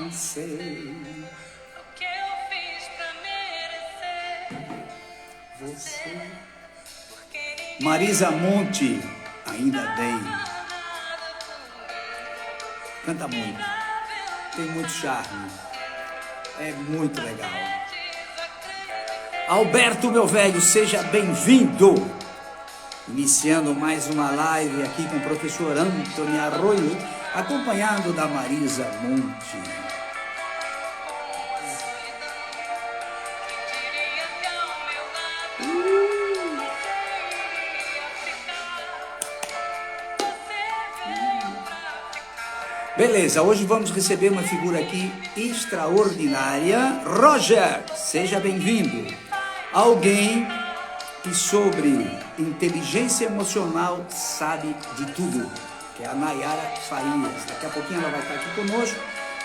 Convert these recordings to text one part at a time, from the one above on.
não sei O que eu fiz pra merecer você. porque ninguém Marisa Monte, ainda bem. Canta muito, tem muito charme, é muito legal. Alberto, meu velho, seja bem-vindo. Iniciando mais uma live aqui com o professor Antônio Arroio, acompanhado da Marisa Monte. diria que ao meu lado você veio pra ficar. Beleza, hoje vamos receber uma figura aqui extraordinária. Roger, seja bem-vindo. Alguém que sobre inteligência emocional sabe de tudo, que é a Nayara Farias. Daqui a pouquinho ela vai estar aqui conosco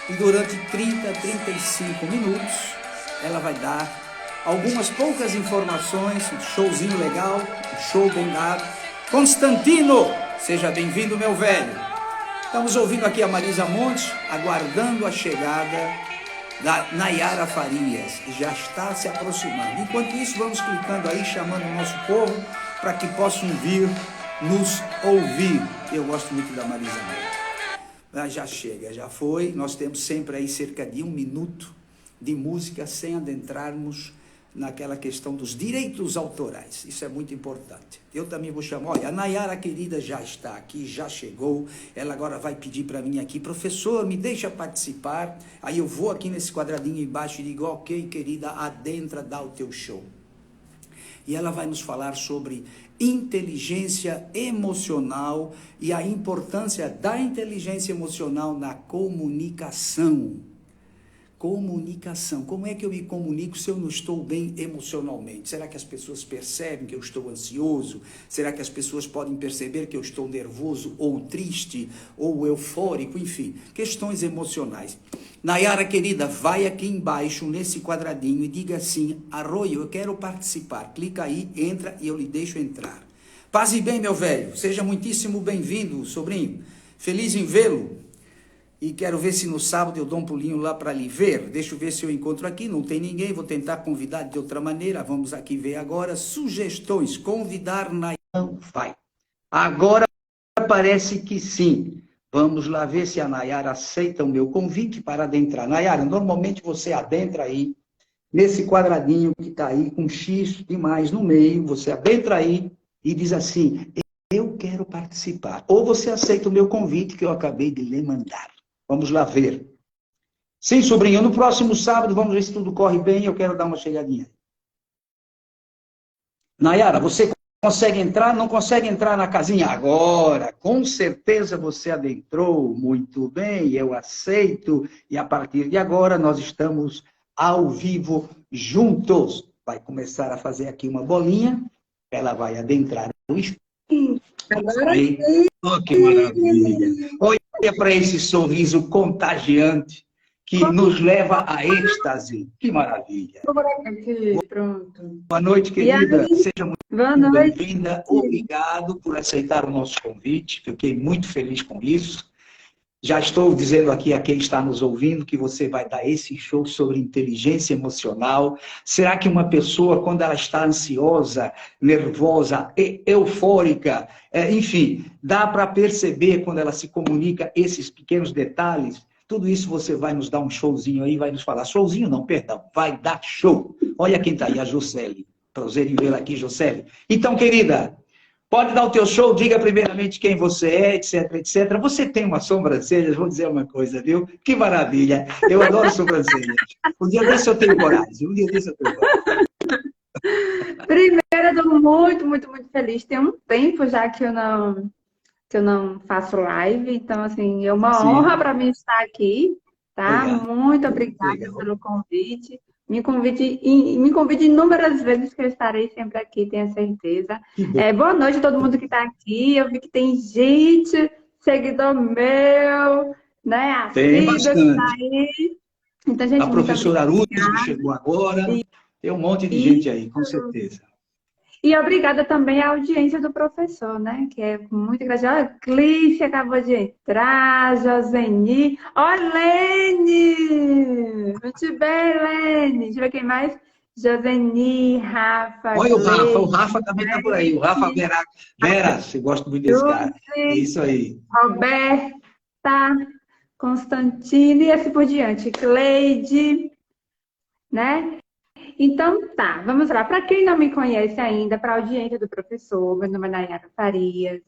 e durante 35 minutos ela vai dar algumas poucas informações, um showzinho legal, um show bem dado. Constantino, seja bem-vindo, meu velho. Estamos ouvindo aqui a Marisa Monte, aguardando a chegada da Nayara Farias, que já está se aproximando. Enquanto isso, vamos clicando aí, chamando o nosso povo para que possam vir nos ouvir. Eu gosto muito da Marisa Monte. Mas já chega, já foi. Nós temos sempre aí cerca de 1 minuto de música sem adentrarmos naquela questão dos direitos autorais. Isso é muito importante. Eu também vou chamar, olha, a Nayara querida já está aqui, já chegou, ela agora vai pedir para mim aqui, professor, me deixa participar, aí eu vou aqui nesse quadradinho embaixo e digo, ok, querida, adentra, dá o teu show. E ela vai nos falar sobre inteligência emocional e a importância da inteligência emocional na comunicação. Comunicação. Como é que eu me comunico se eu não estou bem emocionalmente? Será que as pessoas percebem que eu estou ansioso? Será que as pessoas podem perceber que eu estou nervoso ou triste ou eufórico? Enfim, questões emocionais. Nayara, querida, vai aqui embaixo nesse quadradinho e diga assim, Arroio, eu quero participar. Clica aí, entra e eu lhe deixo entrar. Paz e bem, meu velho. Seja muitíssimo bem-vindo, sobrinho. Feliz em vê-lo. E quero ver se no sábado eu dou um pulinho lá para lhe ver. Deixa eu ver se eu encontro aqui. Não tem ninguém, vou tentar convidar de outra maneira. Vamos aqui ver agora. Sugestões. Convidar Nayara. Não vai. Agora parece que sim. Vamos lá ver se a Nayara aceita o meu convite para adentrar. Nayara, normalmente você adentra aí, nesse quadradinho que está aí, com X e mais no meio. Você adentra aí e diz assim, eu quero participar. Ou você aceita o meu convite que eu acabei de lhe mandar. Vamos lá ver. Sim, sobrinho, no próximo sábado, vamos ver se tudo corre bem, eu quero dar uma chegadinha. Nayara, você consegue entrar? Não consegue entrar na casinha? Agora, com certeza você adentrou. Muito bem, eu aceito. E a partir de agora, nós estamos ao vivo juntos. Vai começar a fazer aqui uma bolinha. Ela vai adentrar no estúdio. Agora sim. Oh, que maravilha! Olha para esse sorriso contagiante que nos leva a êxtase. Que maravilha! Aqui, pronto. Boa noite, querida. Seja muito Boa noite. bem-vinda. Obrigado por aceitar o nosso convite. Fiquei muito feliz com isso. Já estou dizendo aqui a quem está nos ouvindo que você vai dar esse show sobre inteligência emocional. Será que uma pessoa, quando ela está ansiosa, nervosa, eufórica, enfim, dá para perceber quando ela se comunica esses pequenos detalhes? Tudo isso você vai nos dar um showzinho aí, vai nos falar. Showzinho não, perdão, vai dar show. Olha quem está aí, a Jocely. Prazer em vê-la aqui, Jocely. Então, querida, pode dar o teu show, diga primeiramente quem você é, etc, etc. Você tem uma sobrancelha, vou dizer uma coisa, viu? Que maravilha. Eu adoro sobrancelhas. Um dia desse eu tenho coragem. Um dia desse eu tenho coragem. Primeiro, eu estou muito, muito, muito feliz. Tem um tempo já que eu não faço live, então, assim, é uma Sim. honra para mim estar aqui, tá? Obrigado. Muito obrigada Legal. pelo convite. Me convide inúmeras vezes que eu estarei sempre aqui, tenha certeza. Que bom. Boa noite a todo mundo que está aqui. Eu vi que tem gente, seguidor meu, né? Tem Assíduo que bastante. tá aí. Então, gente, A muito professora obrigada. Aruz, que chegou agora. E- Tem um monte de gente aí, com certeza. E obrigada também à audiência do professor, né? Que é muito grande. Olha, Clícia acabou de entrar, Joseni. Ó, Lene! Muito bem, Lene. Deixa eu ver quem mais. Joseni, Rafa, Olha o Gleide, Rafa também está por aí. O Rafa Vera, você gosta muito desse cara. É Suzy, isso aí. Roberta, Constantine e assim por diante. Cleide, né? Então, tá, vamos lá. Para quem não me conhece ainda, para a audiência do professor, meu nome é Nayara Farias.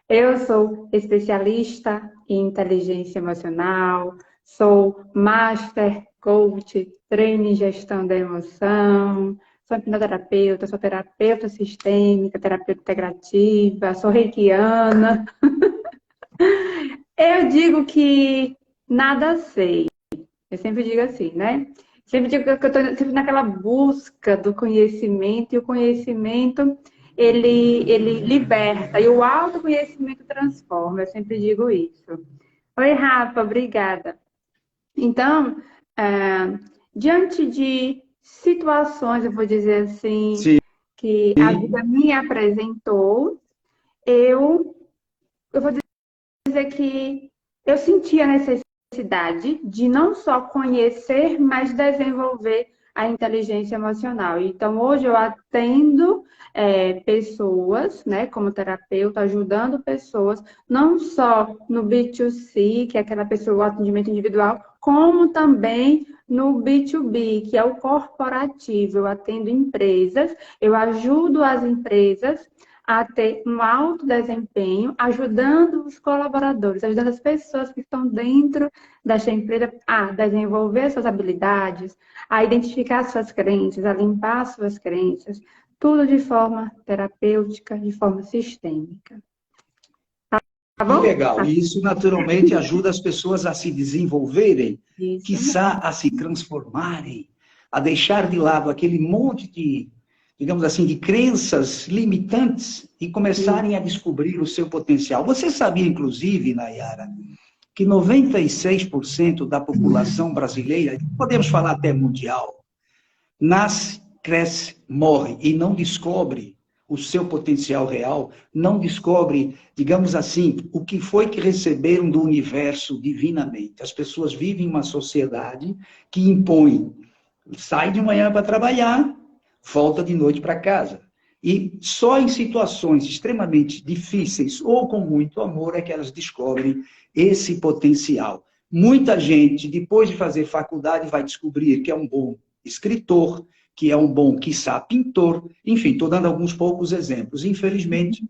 Eu sou especialista em inteligência emocional, sou master coach, treino em gestão da emoção, sou hipnoterapeuta, sou terapeuta sistêmica, terapeuta integrativa, sou reikiana. Eu digo que nada sei. Eu sempre digo assim, né? Sempre digo que eu estou sempre naquela busca do conhecimento, e o conhecimento, ele liberta, e o autoconhecimento transforma. Eu sempre digo isso. Oi, Rafa, obrigada. Então, diante de situações, eu vou dizer assim, Sim. que a vida me apresentou, eu vou dizer que eu senti a necessidade de não só conhecer, mas desenvolver a inteligência emocional. Então, hoje eu atendo pessoas, né, como terapeuta, ajudando pessoas, não só no B2C, que é aquela pessoa, o atendimento individual, como também no B2B, que é o corporativo. Eu atendo empresas, eu ajudo as empresas a ter um alto desempenho, ajudando os colaboradores, ajudando as pessoas que estão dentro desta empresa a desenvolver suas habilidades, a identificar suas crenças, a limpar suas crenças, tudo de forma terapêutica, de forma sistêmica. Tá Que bom? legal. E isso, naturalmente, ajuda as pessoas a se desenvolverem, Isso. quiçá a se transformarem, a deixar de lado aquele monte de, digamos assim, de crenças limitantes e começarem a descobrir o seu potencial. Você sabia, inclusive, Nayara, que 96% da população brasileira, podemos falar até mundial, nasce, cresce, morre e não descobre o seu potencial real, não descobre, digamos assim, o que foi que receberam do universo divinamente. As pessoas vivem uma sociedade que impõe, sai de manhã para trabalhar, volta de noite para casa. E só em situações extremamente difíceis ou com muito amor é que elas descobrem esse potencial. Muita gente, depois de fazer faculdade, vai descobrir que é um bom escritor, que é um bom, quiçá, pintor. Enfim, estou dando alguns poucos exemplos. Infelizmente,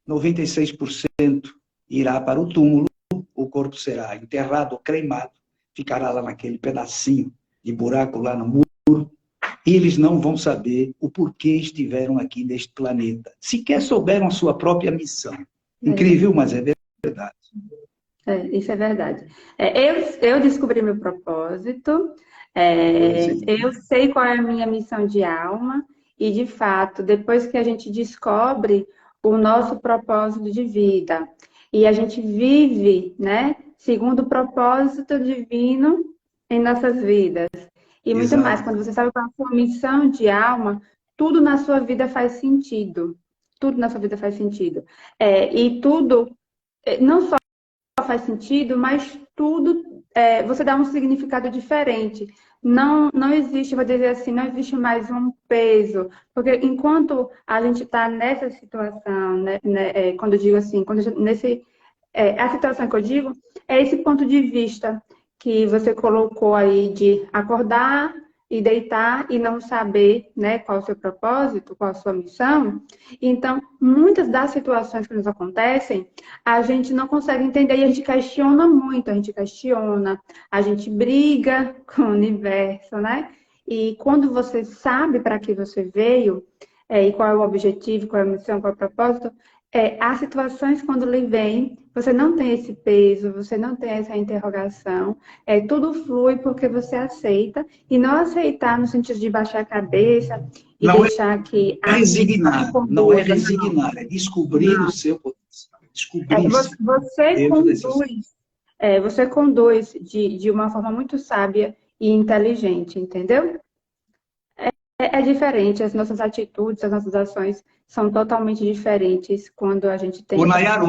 96% irá para o túmulo, o corpo será enterrado ou cremado, ficará lá naquele pedacinho de buraco lá no muro, e eles não vão saber o porquê estiveram aqui neste planeta. Sequer souberam a sua própria missão. Incrível, mas é verdade. Isso é verdade. Eu descobri meu propósito, eu sei qual é a minha missão de alma, e de fato, depois que a gente descobre o nosso propósito de vida, e a gente vive, né, segundo o propósito divino em nossas vidas, e muito mais, Exato. quando você sabe qual é a sua missão de alma, tudo na sua vida faz sentido. Tudo na sua vida faz sentido. E tudo, não só faz sentido, mas tudo você dá um significado diferente. Não existe, vou dizer assim, não existe mais um peso, porque enquanto a gente está nessa situação, né, quando eu digo assim, a situação que eu digo é esse ponto de vista que você colocou aí de acordar e deitar e não saber, né, qual o seu propósito, qual a sua missão. Então, muitas das situações que nos acontecem, a gente não consegue entender e a gente questiona muito, a gente briga com o universo, né? E quando você sabe para que você veio, e qual é o objetivo, qual é a missão, qual é o propósito, as situações quando lhe vêm, você não tem esse peso, você não tem essa interrogação, tudo flui porque você aceita, e não aceitar no sentido de baixar a cabeça e Não deixar que é resignar, não é resignar, é descobrir o seu potencial, descobrir-se dentro desses... Você conduz de uma forma muito sábia e inteligente, entendeu? é diferente, as nossas atitudes, as nossas ações são totalmente diferentes quando a gente tem O essa... Nayara,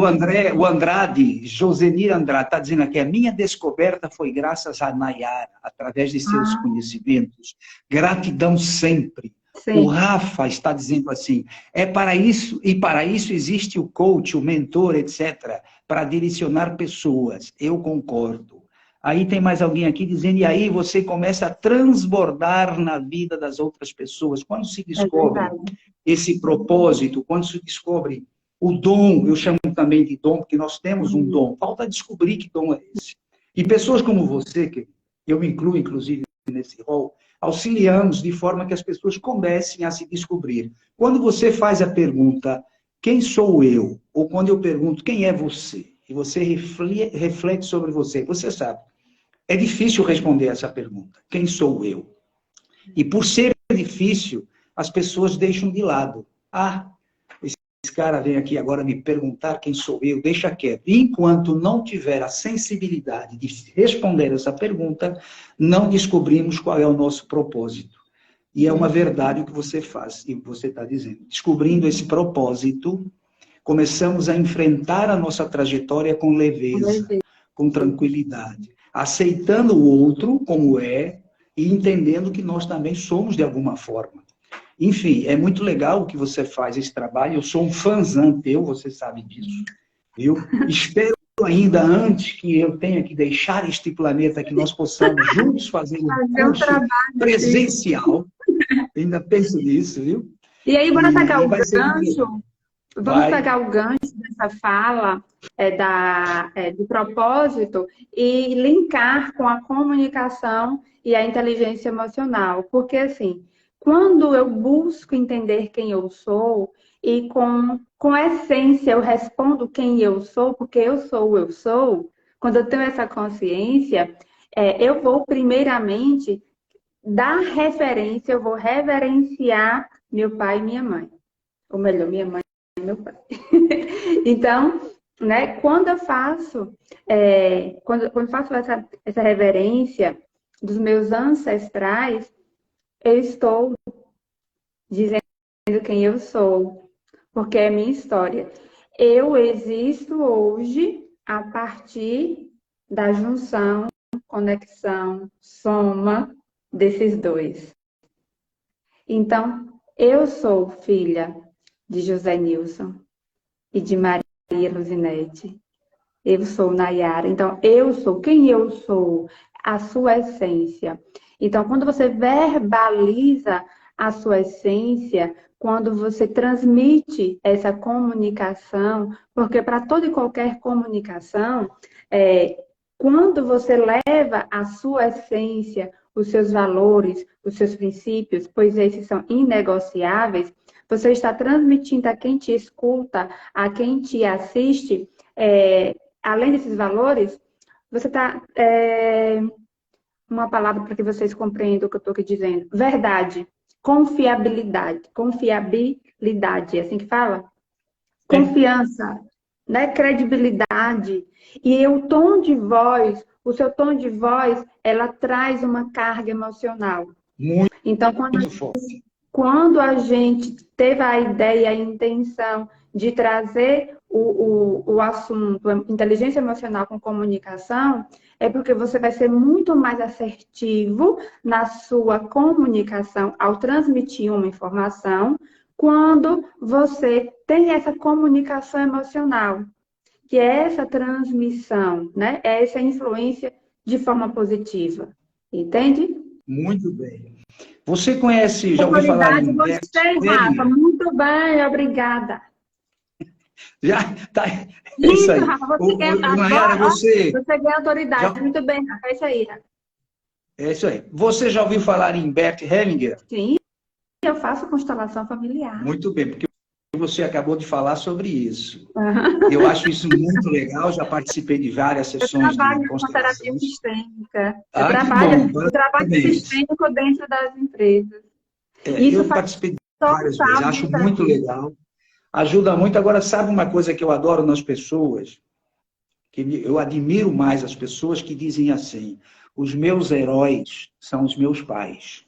o Andrade, Josenir Andrade, está dizendo aqui, a minha descoberta foi graças a Nayara, através de seus conhecimentos. Gratidão sempre. O Sim, Rafa está dizendo assim, é para isso, e para isso existe o coach, o mentor, etc., para direcionar pessoas. Eu concordo. Aí tem mais alguém aqui dizendo, e aí você começa a transbordar na vida das outras pessoas. Quando se é descobre verdade. esse propósito, quando se descobre o dom, eu chamo também de dom, porque nós temos um dom, falta descobrir que dom é esse. E pessoas como você, que eu me incluo, inclusive, nesse rol, auxiliamos de forma que as pessoas comecem a se descobrir. Quando você faz a pergunta, quem sou eu? Ou quando eu pergunto, quem é você? E você reflete sobre você, você sabe, é difícil responder essa pergunta, quem sou eu? E por ser difícil, as pessoas deixam de lado. Ah, esse cara vem aqui agora me perguntar quem sou eu, deixa quieto. Enquanto não tiver a sensibilidade de responder essa pergunta, não descobrimos qual é o nosso propósito. E é uma verdade o que você faz, e você está dizendo. Descobrindo esse propósito, começamos a enfrentar a nossa trajetória com leveza, com tranquilidade, aceitando o outro como é e entendendo que nós também somos de alguma forma. Enfim, é muito legal o que você faz, esse trabalho. Eu sou um fãzão teu, você sabe disso. Eu espero ainda, antes que eu tenha que deixar este planeta, que nós possamos juntos fazer um Fazer um curso trabalho assim. presencial. Ainda penso nisso, viu? E aí, bora pegar E o vai ser muito gancho. legal. Vamos Vai. pegar o gancho dessa fala do propósito e linkar com a comunicação e a inteligência emocional. Porque, assim, quando eu busco entender quem eu sou e com essência eu respondo quem eu sou, porque eu sou, quando eu tenho essa consciência, eu vou primeiramente dar referência, eu vou reverenciar meu pai e minha mãe. Ou melhor, minha mãe e meu pai. Então, né, quando faço essa reverência dos meus ancestrais, eu estou dizendo quem eu sou, porque é minha história. Eu existo hoje a partir da junção, conexão, soma desses dois. Então, eu sou filha de José Nilson e de Maria Luzinete. Eu sou Nayara. Então, eu sou quem eu sou, a sua essência. Então, quando você verbaliza a sua essência, quando você transmite essa comunicação, porque para toda e qualquer comunicação, quando você leva a sua essência, os seus valores, os seus princípios, pois esses são inegociáveis, você está transmitindo a quem te escuta, a quem te assiste, além desses valores, você está... uma palavra para que vocês compreendam o que eu estou aqui dizendo. Verdade. Confiabilidade. Confiabilidade, é assim que fala? Confiança, né? Credibilidade. E o tom de voz, o seu tom de voz, ela traz uma carga emocional. Muito, Então, muito forte. quando a gente teve a ideia, a intenção de trazer o assunto inteligência emocional com comunicação, é porque você vai ser muito mais assertivo na sua comunicação ao transmitir uma informação, quando você tem essa comunicação emocional, que é essa transmissão, né? É essa influência de forma positiva. Entende? Muito bem. Você conhece, já ouviu falar Autoridade, em Bert gostei, Rafa. Hellinger? Muito bem, obrigada. Já, tá, é isso Isso, aí. Rafa, você ganha Nayara, agora, você você ganha autoridade. já, Muito bem, Rafa, é isso aí, Rafa. é isso aí. Você já ouviu falar em Bert Hellinger? Sim, eu faço constelação familiar. Muito bem, porque você acabou de falar sobre isso. Aham. Eu acho isso muito legal, já participei de várias Eu sessões de trabalho com terapia constelação. sistêmica. Ah, que bom, Eu trabalho parabéns. sistêmico dentro das empresas. Isso Eu faz participei de várias vezes, total acho muito diferença. legal. Ajuda muito. Agora, sabe uma coisa que eu adoro nas pessoas? Que eu admiro mais as pessoas que dizem assim: os meus heróis são os meus pais.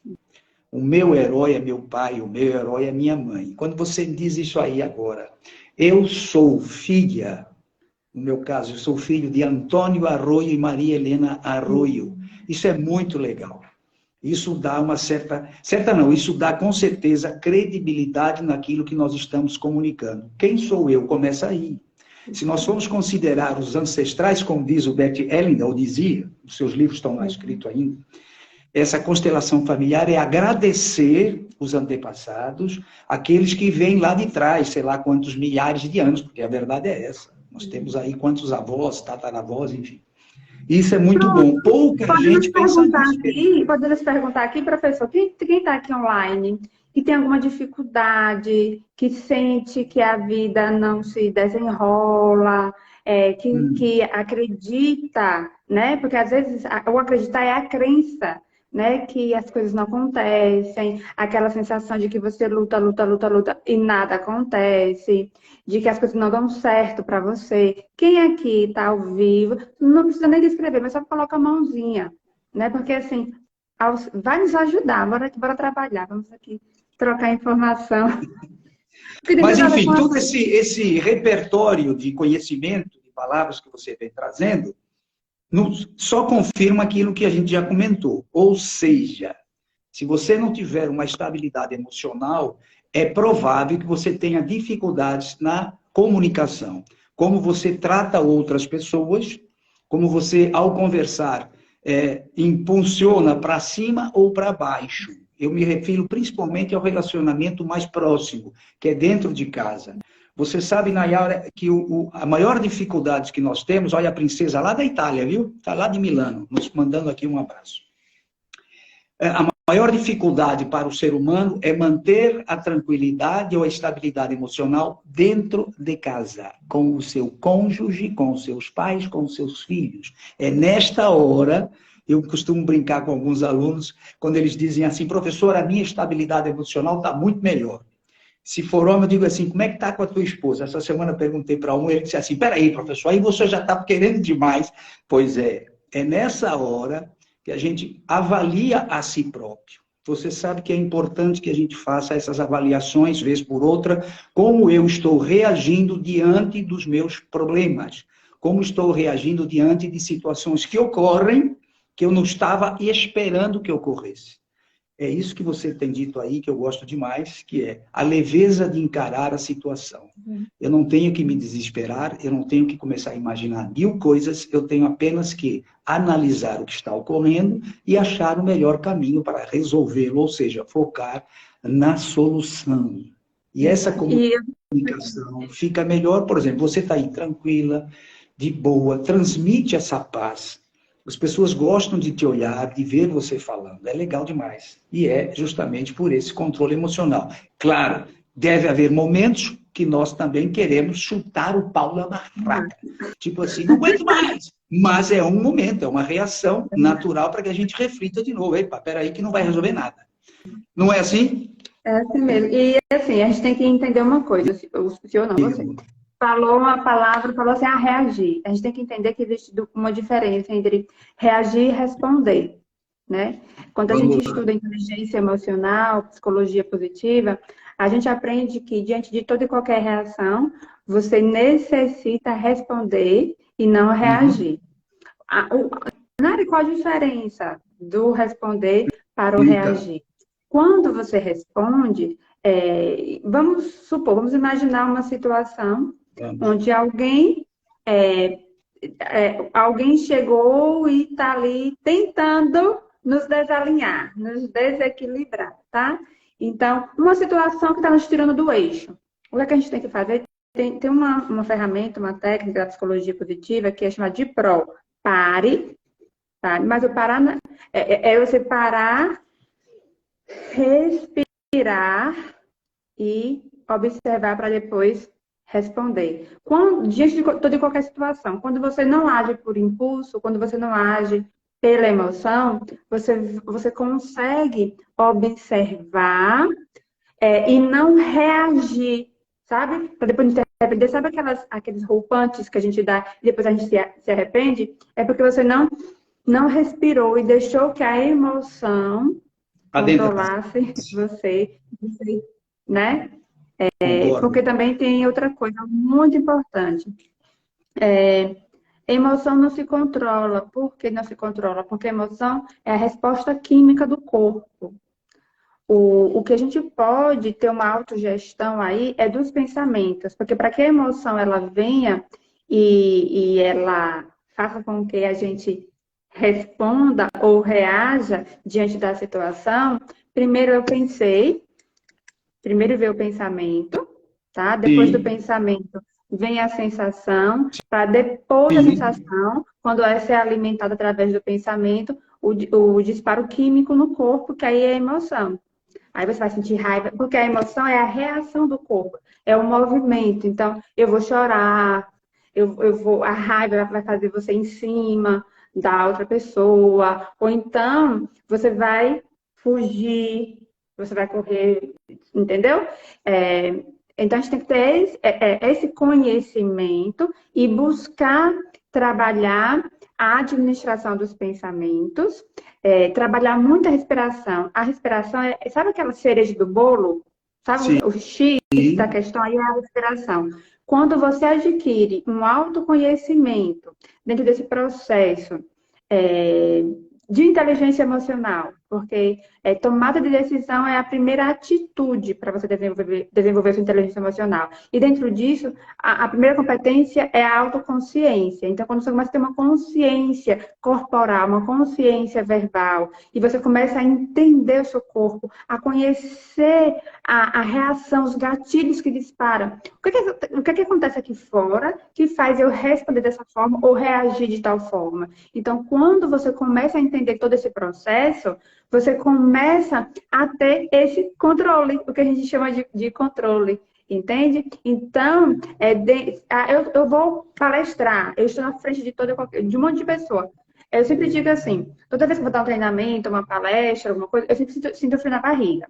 O meu herói é meu pai, o meu herói é minha mãe. Quando você diz isso aí agora, eu sou filha, no meu caso, eu sou filho de Antônio Arroio e Maria Helena Arroio. Isso é muito legal. Isso dá uma certa não, isso dá com certeza credibilidade naquilo que nós estamos comunicando. Quem sou eu? Começa aí. Se nós formos considerar os ancestrais, como diz o Bert Hellinger, ou dizia, os seus livros estão lá escritos ainda, essa constelação familiar é agradecer os antepassados, aqueles que vêm lá de trás, sei lá quantos milhares de anos, porque a verdade é essa. Nós temos aí quantos avós, tataravós, enfim. Isso é muito bom. Pouca gente pensa nisso. Podemos perguntar aqui, professor, quem está aqui online, que tem alguma dificuldade, que sente que a vida não se desenrola, que acredita, né? Porque às vezes o acreditar é a crença, né? Que as coisas não acontecem, aquela sensação de que você luta, luta, luta, luta e nada acontece, de que as coisas não dão certo para você. Quem aqui está ao vivo, não precisa nem descrever, mas só coloca a mãozinha, né? Porque assim, vai nos ajudar, bora trabalhar, vamos aqui trocar informação. Mas, enfim, todo esse repertório de conhecimento, de palavras que você vem trazendo, só confirma aquilo que a gente já comentou. Ou seja, se você não tiver uma estabilidade emocional, é provável que você tenha dificuldades na comunicação. Como você trata outras pessoas, como você, ao conversar, impulsiona para cima ou para baixo. Eu me refiro principalmente ao relacionamento mais próximo, que é dentro de casa. Você sabe, Nayara, que a maior dificuldade que nós temos, olha a princesa lá da Itália, viu? Está lá de Milano, nos mandando aqui um abraço. A maior dificuldade para o ser humano é manter a tranquilidade ou a estabilidade emocional dentro de casa, com o seu cônjuge, com os seus pais, com os seus filhos. É nesta hora, eu costumo brincar com alguns alunos, quando eles dizem assim, professor, a minha estabilidade emocional está muito melhor. Se for homem, eu digo assim, como é que está com a tua esposa? Essa semana eu perguntei para um, ele disse assim, peraí, professor, aí você já está querendo demais. Pois é nessa hora que a gente avalia a si próprio. Você sabe que é importante que a gente faça essas avaliações, vez por outra, como eu estou reagindo diante dos meus problemas, como estou reagindo diante de situações que ocorrem, que eu não estava esperando que ocorresse. É isso que você tem dito aí, que eu gosto demais, que é a leveza de encarar a situação. Eu não tenho que me desesperar, eu não tenho que começar a imaginar mil coisas, eu tenho apenas que analisar o que está ocorrendo e achar o melhor caminho para resolvê-lo, ou seja, focar na solução. E essa comunicação fica melhor, por exemplo, você está aí tranquila, de boa, transmite essa paz. As pessoas gostam de te olhar, de ver você falando. É legal demais. E é justamente por esse controle emocional. Claro, deve haver momentos que nós também queremos chutar o pau na barraca. Tipo assim, não aguento mais. Mas é um momento, é uma reação natural para que a gente reflita de novo. Epa, peraí que não vai resolver nada. Não é assim? É assim mesmo. E assim, a gente tem que entender uma coisa, se eu não, você. Falou uma palavra, falou assim, reagir. A gente tem que entender que existe uma diferença entre reagir e responder, né? Quando a gente estuda inteligência emocional, psicologia positiva, a gente aprende que diante de toda e qualquer reação, você necessita responder e não reagir. Nari, qual a diferença do responder para o reagir? Quando você responde, vamos imaginar uma situação onde alguém chegou e está ali tentando nos desalinhar, nos desequilibrar, tá? Então, uma situação que está nos tirando do eixo. O que é que a gente tem que fazer? Tem uma ferramenta, uma técnica da psicologia positiva que é chamada de PRO. Pare, mas o parar é você parar, respirar e observar para depois responder. Diante de toda e qualquer situação, quando você não age por impulso, quando você não age pela emoção, você consegue observar e não reagir, sabe? Para depois de arrepender. Sabe aqueles roupantes que a gente dá e depois a gente se arrepende? É porque você não respirou e deixou que a emoção controlasse você, né? Porque também tem outra coisa muito importante. Emoção não se controla. Por que não se controla? Porque a emoção é a resposta química do corpo. O que a gente pode ter uma autogestão aí é dos pensamentos. Porque para que a emoção ela venha e ela faça com que a gente responda ou reaja diante da situação, primeiro veio o pensamento, tá? Depois do pensamento vem a sensação, para depois da sensação, quando essa é alimentada através do pensamento, o disparo químico no corpo, que aí é a emoção. Aí você vai sentir raiva, porque a emoção é a reação do corpo, é o movimento. Então, eu vou chorar, a raiva vai fazer você ir em cima da outra pessoa, ou então você vai fugir, você vai correr, entendeu? Então, a gente tem que ter esse conhecimento e buscar trabalhar a administração dos pensamentos, trabalhar muito a respiração. A respiração sabe aquela cereja do bolo? Sabe Sim. o X da questão aí é a respiração. Quando você adquire um autoconhecimento dentro desse processo de inteligência emocional, porque tomada de decisão é a primeira atitude para você desenvolver sua inteligência emocional. E dentro disso, a primeira competência é a autoconsciência. Então, quando você começa a ter uma consciência corporal, uma consciência verbal, e você começa a entender o seu corpo, a conhecer a reação, os gatilhos que disparam. O que acontece aqui fora que faz eu responder dessa forma ou reagir de tal forma? Então, quando você começa a entender todo esse processo, você começa a ter esse controle, o que a gente chama de controle, entende? Então, eu vou palestrar, eu estou na frente de um monte de pessoa. Eu sempre digo assim, toda vez que eu vou dar um treinamento, uma palestra, alguma coisa, eu sempre sinto frio na barriga.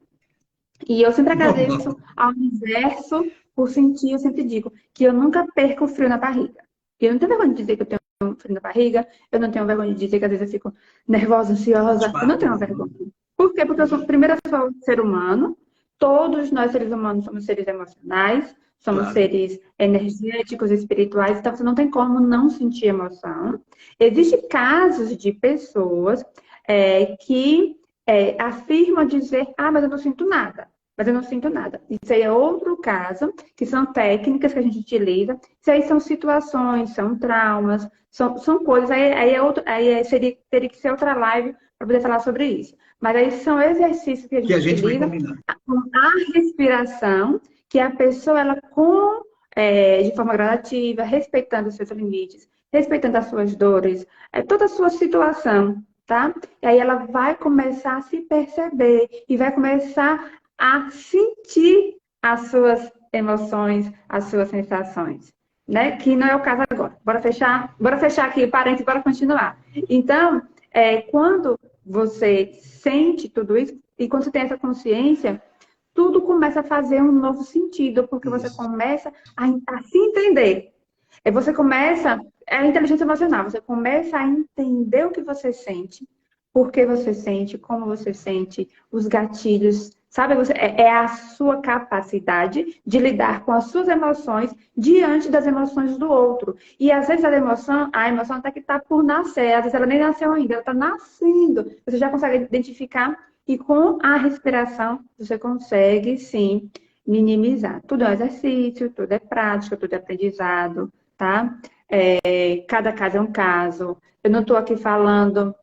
E eu sempre agradeço ao universo por sentir, eu sempre digo que eu nunca perco o frio na barriga. Eu não tenho vergonha de dizer que eu tenho frio na barriga, eu não tenho vergonha de dizer que às vezes eu fico nervosa, ansiosa, eu não tenho vergonha. Por quê? Porque primeiro eu sou um ser humano, todos nós seres humanos somos seres emocionais, somos seres energéticos, espirituais, então você não tem como não sentir emoção. Existem casos de pessoas que afirmam dizer, mas eu não sinto nada. Mas eu não sinto nada. Isso aí é outro caso, que são técnicas que a gente utiliza. Isso aí são situações, são traumas, são coisas. Teria que ser outra live para poder falar sobre isso. Mas aí são exercícios que a gente utiliza com a respiração, que a pessoa, ela de forma gradativa, respeitando os seus limites, respeitando as suas dores, toda a sua situação, tá? E aí ela vai começar a se perceber e vai começar a sentir as suas emoções, as suas sensações, né? Que não é o caso agora. Bora fechar aqui, parênteses, bora continuar. Então, quando você sente tudo isso, e quando você tem essa consciência, tudo começa a fazer um novo sentido, porque você começa a se entender. Você começa, a inteligência emocional, você começa a entender o que você sente, por que você sente, como você sente, os gatilhos, sabe? É a sua capacidade de lidar com as suas emoções diante das emoções do outro. E às vezes a emoção até que está por nascer, às vezes ela nem nasceu ainda, ela está nascendo. Você já consegue identificar e com a respiração você consegue, sim, minimizar. Tudo é um exercício, tudo é prática, tudo é aprendizado, tá? Cada caso é um caso. Eu não estou aqui falando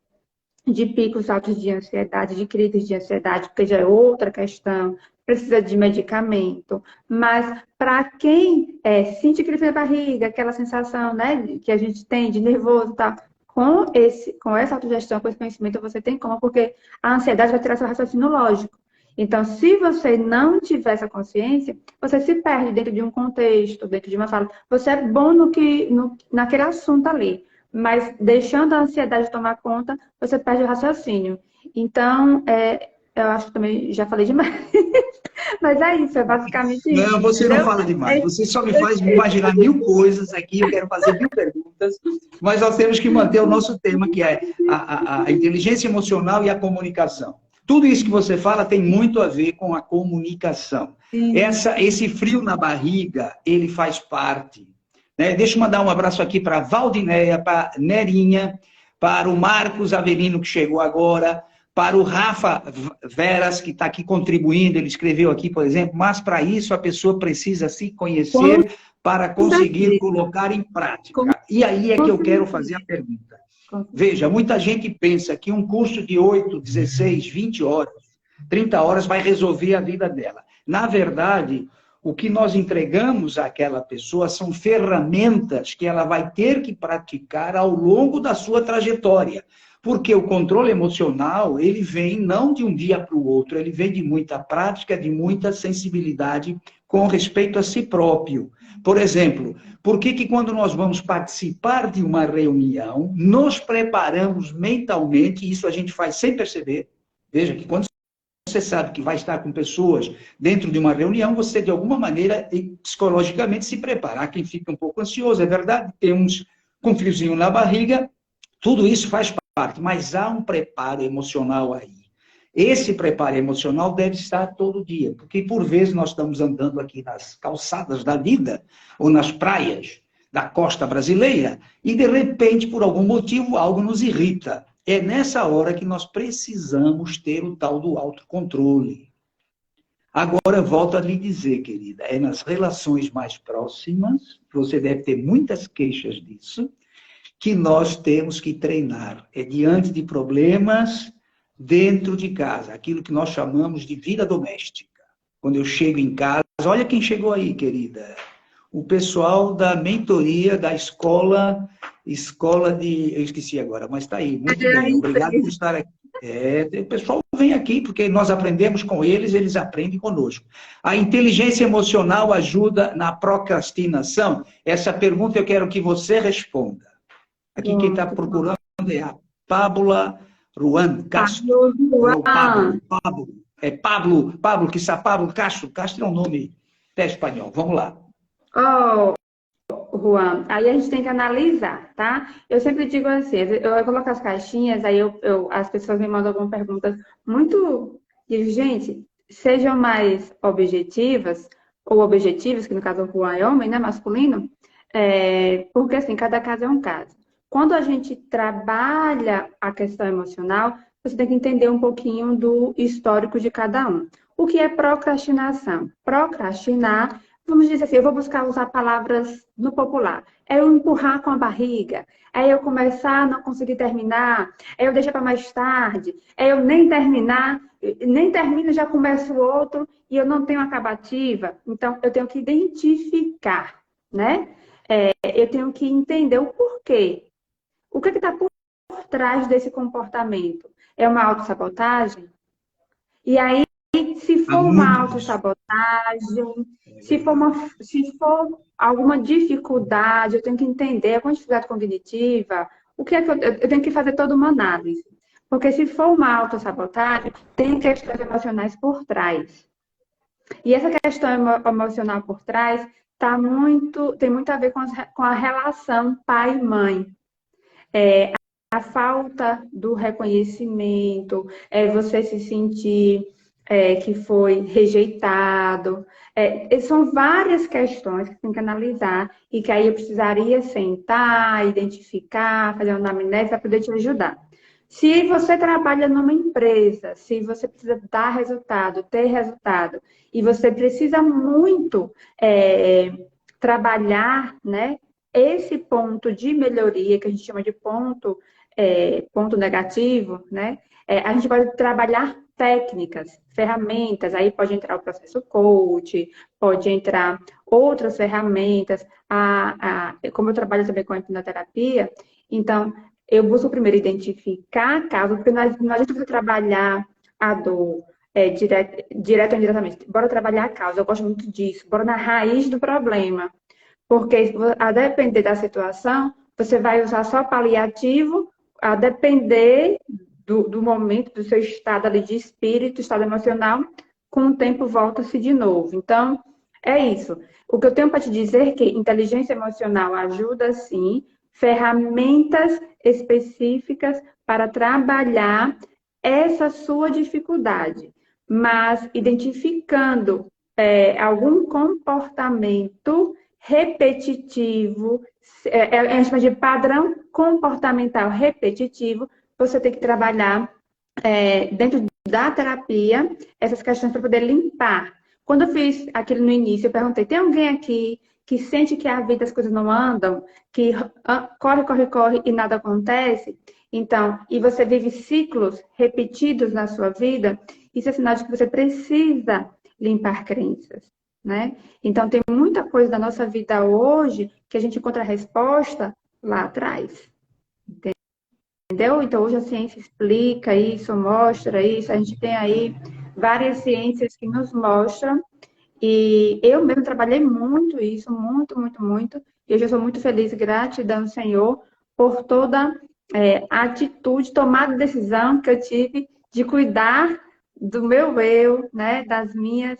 de picos altos de ansiedade, de crises de ansiedade, porque já é outra questão, precisa de medicamento. Mas para quem sente crise na barriga, aquela sensação, né, que a gente tem de nervoso e tal, com essa autogestão, com esse conhecimento, você tem como, porque a ansiedade vai tirar seu raciocínio lógico. Então, se você não tiver essa consciência, você se perde dentro de um contexto, dentro de uma fala. Você é bom naquele assunto ali, mas deixando a ansiedade tomar conta, você perde o raciocínio. Então, eu acho que também já falei demais. Mas é isso, é basicamente isso. Não, você não fala demais. Você só me faz imaginar 1000 coisas aqui, eu quero fazer 1000 perguntas, mas nós temos que manter o nosso tema, que é a inteligência emocional e a comunicação. Tudo isso que você fala tem muito a ver com a comunicação. Sim. Esse frio na barriga, ele faz parte. Né? Deixa eu mandar um abraço aqui para a Valdinéia, para a Nerinha, para o Marcos Avelino, que chegou agora, para o Rafa Veras, que está aqui contribuindo, ele escreveu aqui, por exemplo, mas para isso a pessoa precisa se conhecer para conseguir colocar em prática. E aí é que eu quero fazer a pergunta. Veja, muita gente pensa que um curso de 8, 16, 20 horas, 30 horas vai resolver a vida dela. Na verdade, o que nós entregamos àquela pessoa são ferramentas que ela vai ter que praticar ao longo da sua trajetória. Porque o controle emocional, ele vem não de um dia para o outro, ele vem de muita prática, de muita sensibilidade com respeito a si próprio. Por exemplo, por que quando nós vamos participar de uma reunião, nos preparamos mentalmente, e isso a gente faz sem perceber. Veja que quando você sabe que vai estar com pessoas dentro de uma reunião, você, de alguma maneira, psicologicamente se prepara. Há quem fica um pouco ansioso, é verdade, tem uns com friozinho na barriga, tudo isso faz parte, mas há um preparo emocional aí. Esse preparo emocional deve estar todo dia, porque por vezes nós estamos andando aqui nas calçadas da vida, ou nas praias da costa brasileira, e de repente, por algum motivo, algo nos irrita. É nessa hora que nós precisamos ter o tal do autocontrole. Agora, eu volto a lhe dizer, querida, é nas relações mais próximas, você deve ter muitas queixas disso, que nós temos que treinar. É diante de problemas dentro de casa, aquilo que nós chamamos de vida doméstica. Quando eu chego em casa, olha quem chegou aí, querida. O pessoal da mentoria da escola de... Eu esqueci agora, mas está aí. Muito bem, obrigado por estar aqui. O pessoal vem aqui, porque nós aprendemos com eles, eles aprendem conosco. A inteligência emocional ajuda na procrastinação? Essa pergunta eu quero que você responda. Aqui quem está procurando é a Pábula Ruan Castro. Pablo, que está Pablo Castro. Castro é um nome até espanhol. Vamos lá. Oh, Juan, aí a gente tem que analisar, tá? Eu sempre digo assim, eu coloco as caixinhas, aí as pessoas me mandam algumas perguntas muito... Digo, gente, sejam mais objetivas, ou objetivas, que no caso o Juan é homem, né, masculino, porque assim, cada caso é um caso. Quando a gente trabalha a questão emocional, você tem que entender um pouquinho do histórico de cada um. O que é procrastinação? Procrastinar, vamos dizer assim, eu vou buscar usar palavras no popular. É eu empurrar com a barriga, é eu começar a não conseguir terminar, é eu deixar para mais tarde, é eu nem terminar, nem termino, já começo o outro e eu não tenho acabativa. Então, eu tenho que identificar, né? Eu tenho que entender o porquê. O que está por trás desse comportamento? É uma autossabotagem? E aí, se for uma autossabotagem, se for alguma dificuldade, eu tenho que entender alguma dificuldade cognitiva, o que é que eu tenho que fazer toda uma análise. Porque se for uma autossabotagem, tem questões emocionais por trás. E essa questão emocional por trás tem muito a ver com a relação pai e mãe. A falta do reconhecimento, você se sentir que foi rejeitado. São várias questões que tem que analisar e que aí eu precisaria sentar, identificar, fazer uma anamnese para poder te ajudar. Se você trabalha numa empresa, se você precisa dar resultado, ter resultado, e você precisa muito trabalhar, né, esse ponto de melhoria, que a gente chama de ponto negativo, né? A gente pode trabalhar técnicas, ferramentas, aí pode entrar o processo coach, pode entrar outras ferramentas, como eu trabalho também com a hipnoterapia, então eu busco primeiro identificar a causa, porque nós a gente precisa trabalhar a dor direto ou indiretamente. Bora trabalhar a causa, eu gosto muito disso, bora na raiz do problema. Porque, a depender da situação, você vai usar só paliativo, a depender do momento, do seu estado ali de espírito, estado emocional, com o tempo volta-se de novo. Então, é isso. O que eu tenho para te dizer é que inteligência emocional ajuda, sim, ferramentas específicas para trabalhar essa sua dificuldade, mas identificando algum comportamento repetitivo, a gente chama de padrão comportamental repetitivo, você tem que trabalhar dentro da terapia essas questões para poder limpar. Quando eu fiz aquilo no início, eu perguntei, tem alguém aqui que sente que a vida as coisas não andam, que corre, corre, corre e nada acontece? Então, e você vive ciclos repetidos na sua vida, isso é sinal de que você precisa limpar crenças, né? Então, tem muita coisa da nossa vida hoje que a gente encontra a resposta lá atrás. Entendeu? Então, hoje a ciência explica isso, mostra isso, a gente tem aí várias ciências que nos mostram, e eu mesmo trabalhei muito isso, muito, muito, muito, e hoje eu sou muito feliz, gratidão, Senhor, por toda a atitude, tomada de decisão que eu tive de cuidar do meu eu, né, das minhas,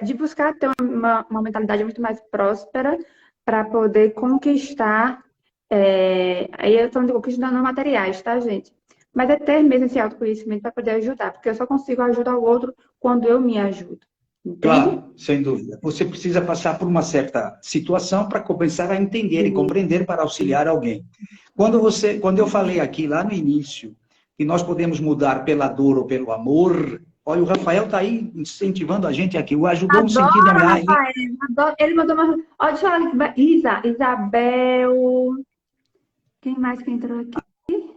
de buscar ter uma mentalidade muito mais próspera para poder conquistar. Aí eu estou falando de conquista não materiais, tá, gente? Mas é ter mesmo esse autoconhecimento para poder ajudar, porque eu só consigo ajudar o outro quando eu me ajudo. Entende? Claro, sem dúvida. Você precisa passar por uma certa situação para começar a entender e compreender para auxiliar alguém. Quando eu falei aqui lá no início que nós podemos mudar pela dor ou pelo amor, olha, o Rafael está aí incentivando a gente aqui, o ajudou no sentido da minha... Rafael, ele mandou uma... Olha, deixa eu falar, Isabel... Quem mais que entrou aqui?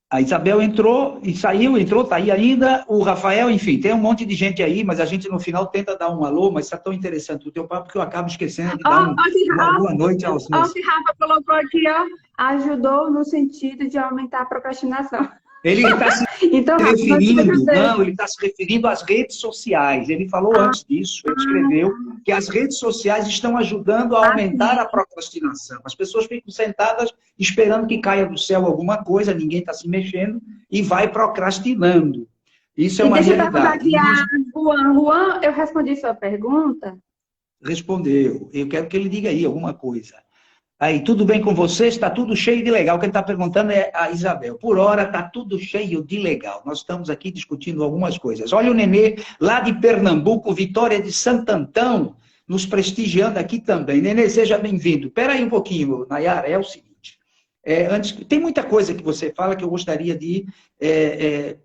A Isabel entrou e saiu, entrou, está aí ainda. O Rafael, enfim, tem um monte de gente aí, mas a gente no final tenta dar um alô, mas está tão interessante o teu papo que eu acabo esquecendo de dar uma boa noite aos meus... Olha o que Rafa colocou aqui, ó. Ajudou no sentido de aumentar a procrastinação. Ele está se então, referindo, não, ele está se referindo às redes sociais. Ele falou antes disso, ele escreveu que as redes sociais estão ajudando a aumentar a procrastinação. As pessoas ficam sentadas esperando que caia do céu alguma coisa, ninguém está se mexendo e vai procrastinando. Isso é uma realidade. Deixa eu perguntar aqui a Juan, eu respondi sua pergunta? Respondeu. Eu quero que ele diga aí alguma coisa. Aí, tudo bem com você? Está tudo cheio de legal. Quem está perguntando é a Isabel. Por hora, está tudo cheio de legal. Nós estamos aqui discutindo algumas coisas. Olha o Nenê, lá de Pernambuco, Vitória de Santo Antão, nos prestigiando aqui também. Nenê, seja bem-vindo. Espera aí um pouquinho, Nayara, é o seguinte. Tem muita coisa que você fala que eu gostaria de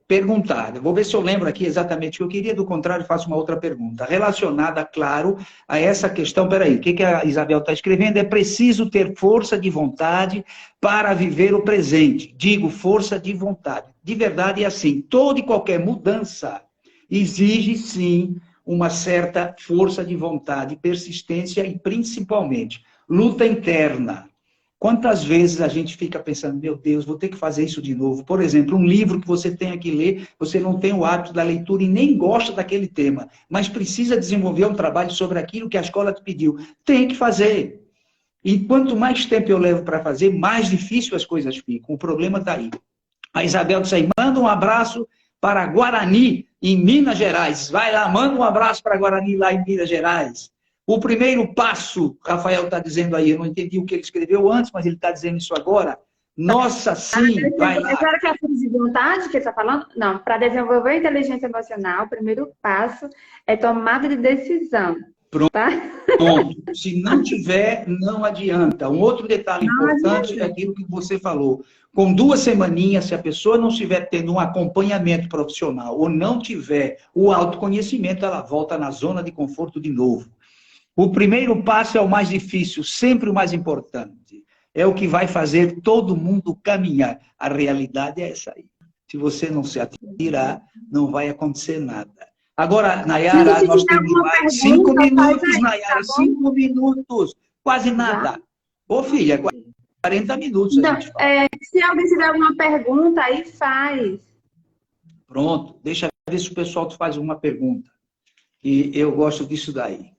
perguntar. Eu vou ver se eu lembro aqui exatamente o que eu queria, do contrário, faço uma outra pergunta. Relacionada, claro, a essa questão. Peraí, o que a Isabel está escrevendo? É preciso ter força de vontade para viver o presente. Digo, força de vontade. De verdade é assim, toda e qualquer mudança exige, sim, uma certa força de vontade, persistência e, principalmente, luta interna. Quantas vezes a gente fica pensando, meu Deus, vou ter que fazer isso de novo. Por exemplo, um livro que você tenha que ler, você não tem o hábito da leitura e nem gosta daquele tema, mas precisa desenvolver um trabalho sobre aquilo que a escola te pediu. Tem que fazer. E quanto mais tempo eu levo para fazer, mais difícil as coisas ficam. O problema está aí. A Isabel disse aí, manda um abraço para Guarani, em Minas Gerais. Vai lá, manda um abraço para Guarani, lá em Minas Gerais. O primeiro passo, Rafael está dizendo aí, eu não entendi o que ele escreveu antes, mas ele está dizendo isso agora. Nossa, sim, vai lá. Agora que é a força de vontade que ele está falando? Não, para desenvolver a inteligência emocional, o primeiro passo é tomada de decisão. Pronto. Tá? Pronto. Se não tiver, não adianta. Um outro detalhe importante é aquilo que você falou. Com 2 semaninhas, se a pessoa não estiver tendo um acompanhamento profissional ou não tiver o autoconhecimento, ela volta na zona de conforto de novo. O primeiro passo é o mais difícil, sempre o mais importante. É o que vai fazer todo mundo caminhar. A realidade é essa aí. Se você não se atirar, não vai acontecer nada. Agora, Nayara, nós temos mais 5 minutos, Nayara, 5 minutos. Quase nada. Ô, filha, 40 minutos a gente fala. Se alguém tiver alguma pergunta, aí faz. Pronto, deixa eu ver se o pessoal faz uma pergunta. E eu gosto disso daí.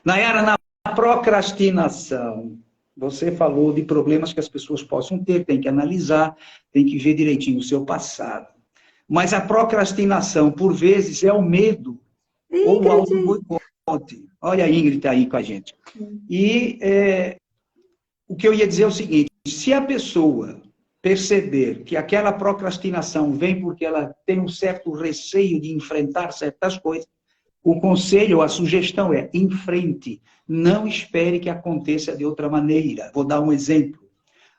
Nayara, na procrastinação, você falou de problemas que as pessoas possam ter, tem que analisar, tem que ver direitinho o seu passado. Mas a procrastinação, por vezes, é o medo ou o auto-boicote. Olha a Ingrid aí com a gente. E o que eu ia dizer é o seguinte, se a pessoa perceber que aquela procrastinação vem porque ela tem um certo receio de enfrentar certas coisas, o conselho, a sugestão é, enfrente. Não espere que aconteça de outra maneira. Vou dar um exemplo.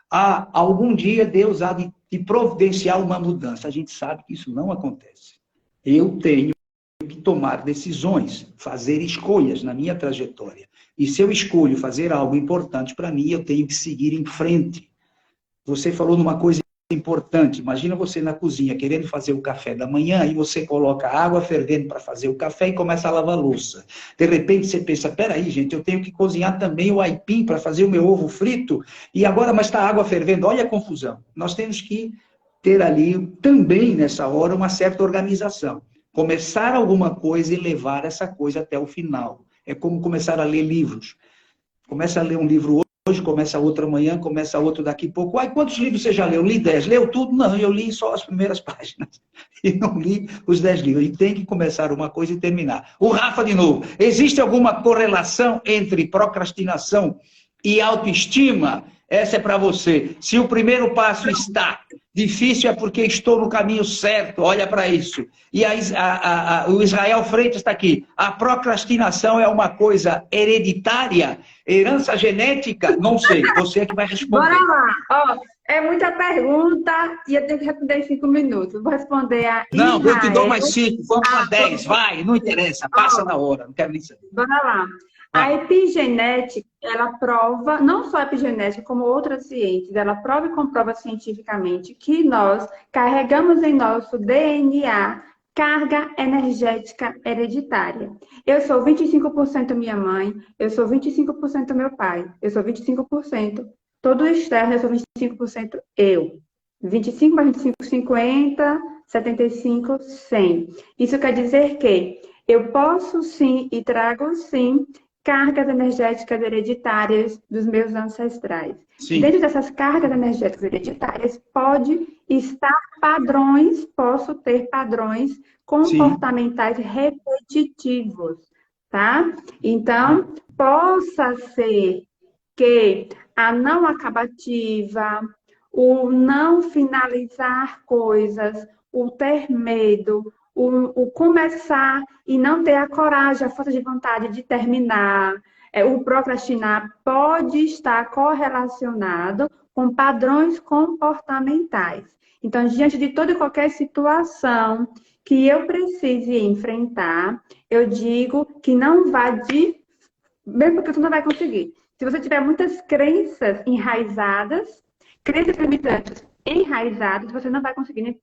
Algum dia Deus há de providenciar uma mudança. A gente sabe que isso não acontece. Eu tenho que tomar decisões, fazer escolhas na minha trajetória. E se eu escolho fazer algo importante para mim, eu tenho que seguir em frente. Você falou numa coisa importante. Imagina você na cozinha querendo fazer o café da manhã e você coloca água fervendo para fazer o café e começa a lavar a louça. De repente você pensa, peraí, gente, eu tenho que cozinhar também o aipim para fazer o meu ovo frito e agora, mas está a água fervendo. Olha a confusão. Nós temos que ter ali também, nessa hora, uma certa organização. Começar alguma coisa e levar essa coisa até o final. É como começar a ler livros. Começa a ler um livro hoje, começa outro amanhã, começa outro daqui a pouco. Quantos livros você já leu? Li 10. Leu tudo? Não, eu li só as primeiras páginas. E não li os 10 livros. E tem que começar uma coisa e terminar. O Rafa, de novo. Existe alguma correlação entre procrastinação e autoestima? Essa é para você. Se o primeiro passo está difícil, é porque estou no caminho certo. Olha para isso. E o Israel Freitas está aqui. A procrastinação é uma coisa hereditária? Herança genética? Não sei. Você é que vai responder. Bora lá. Ó, é muita pergunta e eu tenho que responder em 5 minutos. Vou responder a Não, Israel. eu te dou mais 5. Vamos a 10. Vai, não interessa. Passa na hora. Não quero nem saber. Bora lá. A epigenética, ela prova, não só a epigenética, como outras ciências, ela prova e comprova cientificamente que nós carregamos em nosso DNA carga energética hereditária. Eu sou 25% minha mãe, eu sou 25% meu pai, eu sou 25% todo o externo, eu sou 25% eu. 25 mais 25, 50, 75, 100. Isso quer dizer que eu posso sim e trago sim cargas energéticas hereditárias dos meus ancestrais. Sim. Dentro dessas cargas energéticas hereditárias, pode estar padrões, posso ter padrões comportamentais sim. repetitivos, tá? Então, possa ser que a não acabativa, o não finalizar coisas, o ter medo, o começar e não ter a coragem, a força de vontade de terminar, o procrastinar, pode estar correlacionado com padrões comportamentais. Então, diante de toda e qualquer situação que eu precise enfrentar, eu digo que não vá mesmo porque você não vai conseguir. Se você tiver muitas crenças enraizadas, crenças limitantes enraizadas, você não vai conseguir,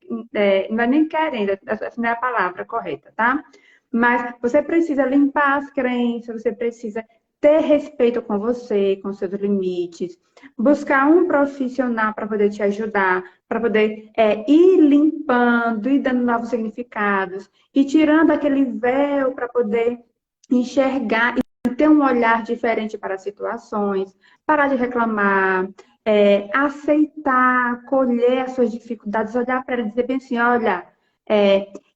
não vai nem querendo, essa não é a palavra correta, tá? Mas você precisa limpar as crenças, você precisa ter respeito com você, com seus limites, buscar um profissional para poder te ajudar, para poder ir limpando, ir dando novos significados, e tirando aquele véu para poder enxergar e ter um olhar diferente para as situações, parar de reclamar, aceitar, acolher as suas dificuldades, olhar para ela e dizer bem assim, olha,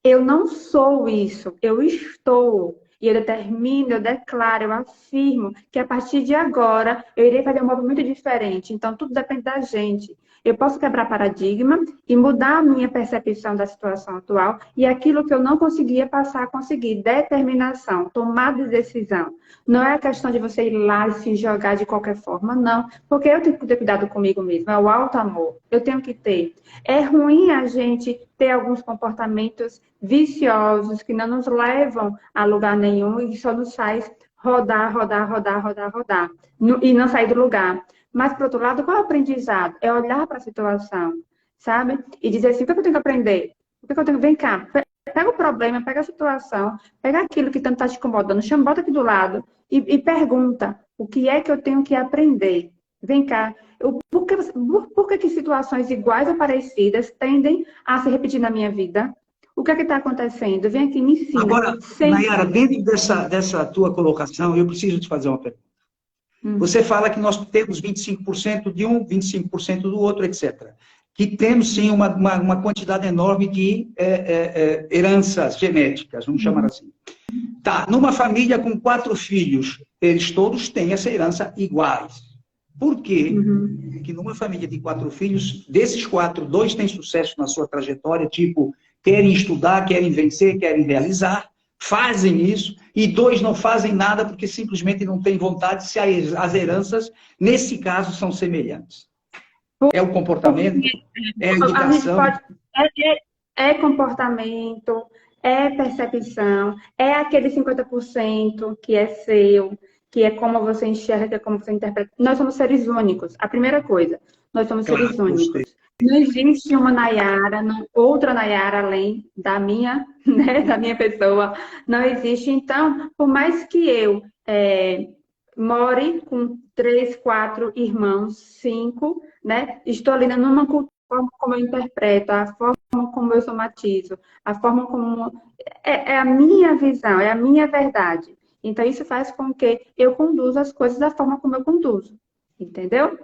eu não sou isso, eu estou. E eu determino, eu declaro, eu afirmo que a partir de agora eu irei fazer um movimento diferente. Então, tudo depende da gente. Eu posso quebrar paradigma e mudar a minha percepção da situação atual e aquilo que eu não conseguia passar a conseguir. Determinação, tomada de decisão. Não é a questão de você ir lá e se jogar de qualquer forma, não. Porque eu tenho que ter cuidado comigo mesmo. É o alto amor. Eu tenho que ter. É ruim a gente ter alguns comportamentos viciosos que não nos levam a lugar nenhum e só nos faz rodar e não sair do lugar. Mas, por outro lado, qual é o aprendizado? É olhar para a situação, sabe? E dizer assim, o que eu tenho que aprender? O que eu tenho que... Vem cá, pega o problema, pega a situação, pega aquilo que tanto está te incomodando, chama, bota aqui do lado e pergunta, o que é que eu tenho que aprender? Vem cá, por que situações iguais ou parecidas tendem a se repetir na minha vida? O que é que está acontecendo? Vem aqui, me ensina. Agora, Nayara, dentro dessa tua colocação, eu preciso te fazer uma pergunta. Você fala que nós temos 25% de um, 25% do outro, etc. Que temos, sim, uma quantidade enorme de heranças genéticas, vamos chamar assim. Tá, numa família com 4 filhos, eles todos têm essa herança iguais. Por quê? Uhum. Que numa família de 4 filhos, desses 4, 2 têm sucesso na sua trajetória, tipo, querem estudar, querem vencer, querem realizar, fazem isso, e 2 não fazem nada porque simplesmente não têm vontade, se as heranças, nesse caso, são semelhantes. É o comportamento, é a A gente educação. pode. É comportamento, é percepção, é aquele 50% que é seu, que é como você enxerga, que é como você interpreta. Nós somos seres únicos. A primeira coisa, nós somos Claro, seres gostei. únicos. Não existe uma Nayara, outra Nayara além da minha, né, da minha pessoa. Não existe. Então, por mais que eu more com 3, 4 irmãos, 5, né? Estou ali numa cultura, como eu interpreto, a forma como eu somatizo, a forma como... É a minha visão, é a minha verdade. Então, isso faz com que eu conduza as coisas da forma como eu conduzo. Entendeu?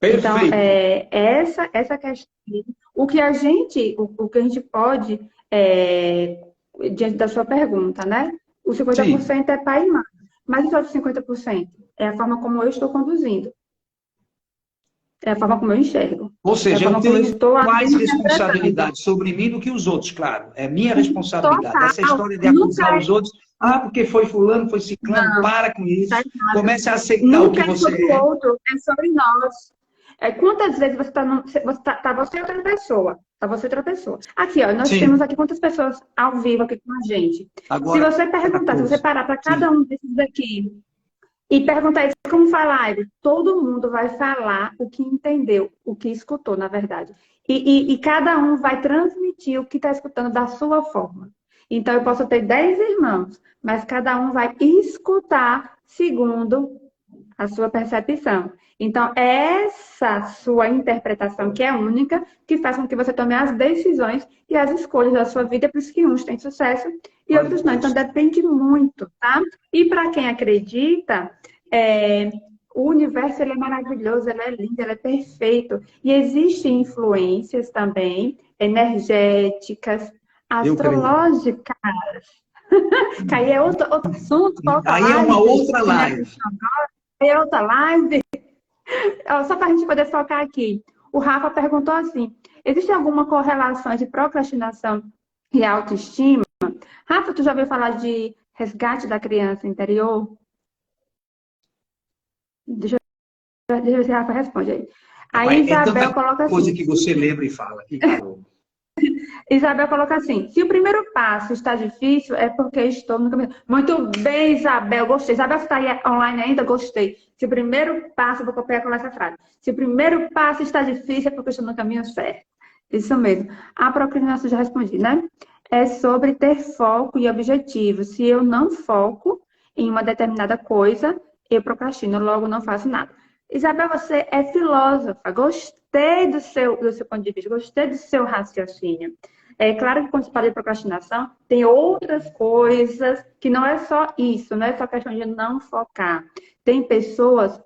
Então, Perfeito. essa questão... O que a gente pode, diante da sua pergunta, né? O Sim. 50% é pai e mãe. Mas os outros 50% é a forma como eu estou conduzindo. É a forma como eu enxergo. Ou É a seja, eu forma como eu tenho estou mais interpretando. responsabilidade sobre mim do que os outros, claro. É minha responsabilidade. Essa Total. história de Nunca acusar os outros, porque foi fulano, foi ciclano, não, para com tá isso. errado. Comece a aceitar o que Nunca é você sobre o é. outro, é sobre nós. Quantas vezes você está você e outra pessoa? Tá você e outra pessoa. Aqui, ó, nós temos Sim, aqui quantas pessoas ao vivo aqui com a gente. Se agora você perguntar, se você 14. parar para cada Sim, um desses daqui e perguntar isso como falar, todo mundo vai falar o que entendeu, o que escutou, na verdade. E cada um vai transmitir o que está escutando da sua forma. Então, eu posso ter 10 irmãos, mas cada um vai escutar segundo a sua percepção. Então, é essa sua interpretação, que é única, que faz com que você tome as decisões e as escolhas da sua vida, por isso que uns têm sucesso e outros não. Então, fantástico. depende muito, tá? E para quem acredita, o universo ele é maravilhoso, ele é lindo, ele é perfeito. E existem influências também energéticas, Eu creio. astrológicas, que aí é outro assunto, outra Aí é uma live, outra que não é live. questão agora, é outra live. Só para a gente poder focar aqui. O Rafa perguntou assim: existe alguma correlação de procrastinação e autoestima? Rafa, tu já ouviu falar de resgate da criança interior? Deixa eu ver se a Rafa responde aí. Aí Rapaz, é tanta Isabel coloca coisa assim: que você lembra e fala. Que caramba. Isabel coloca assim: se o primeiro passo está difícil, é porque estou no caminho. Muito bem, Isabel, gostei. Isabel, você está aí online ainda? Gostei. Se o primeiro passo, vou copiar com essa frase. Se o primeiro passo está difícil, é porque estou no caminho certo. Isso mesmo. A procrastinação já respondi, né? É sobre ter foco e objetivo. Se eu não foco em uma determinada coisa, eu procrastino, logo não faço nada. Isabel, você é filósofa. Gostei do seu ponto de vista, gostei do seu raciocínio. É claro que quando se fala de procrastinação, tem outras coisas que não é só isso, não é só questão de não focar. Tem pessoas